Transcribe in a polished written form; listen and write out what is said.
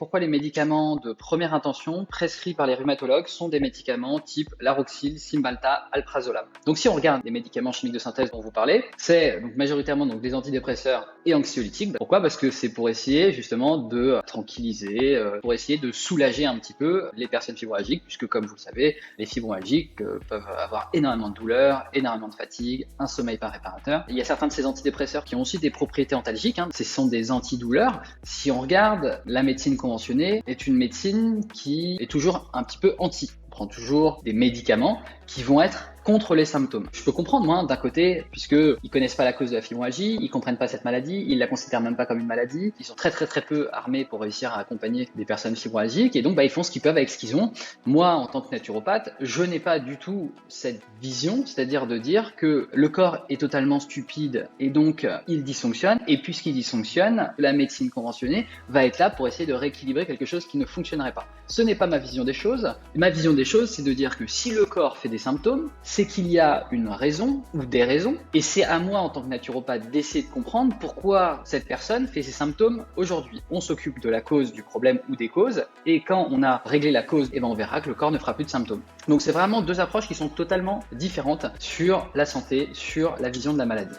Pourquoi les médicaments de première intention prescrits par les rhumatologues sont des médicaments type Laroxyl, Cymbalta, Alprazolam. Donc si on regarde les médicaments chimiques de synthèse dont vous parlez, c'est donc majoritairement donc des antidépresseurs et anxiolytiques. Pourquoi? Parce que c'est pour essayer justement de tranquilliser, pour essayer de soulager un petit peu les personnes fibromyalgiques, puisque comme vous le savez, les fibromyalgiques peuvent avoir énormément de douleurs, énormément de fatigue, un sommeil pas réparateur. Il y a certains de ces antidépresseurs qui ont aussi des propriétés antalgiques, ce sont des antidouleurs. Si on regarde la médecine conventionnée, est une médecine qui est toujours un petit peu anti. On prend toujours des médicaments qui vont être contre les symptômes. Je peux comprendre, moi, d'un côté, puisqu'ils connaissent pas la cause de la fibromyalgie, ils comprennent pas cette maladie, ils la considèrent même pas comme une maladie, ils sont très peu armés pour réussir à accompagner des personnes fibromyalgiques, et donc ils font ce qu'ils peuvent avec ce qu'ils ont. Moi, en tant que naturopathe, je n'ai pas du tout cette vision, c'est-à-dire de dire que le corps est totalement stupide et donc il dysfonctionne, et puisqu'il dysfonctionne, la médecine conventionnée va être là pour essayer de rééquilibrer quelque chose qui ne fonctionnerait pas. Ce n'est pas ma vision des choses. Ma vision des choses, c'est de dire que si le corps fait des symptômes, c'est qu'il y a une raison ou des raisons, et c'est à moi en tant que naturopathe d'essayer de comprendre pourquoi cette personne fait ces symptômes aujourd'hui. On s'occupe de la cause du problème ou des causes, et quand on a réglé la cause, on verra que le corps ne fera plus de symptômes. Donc c'est vraiment deux approches qui sont totalement différentes sur la santé, sur la vision de la maladie.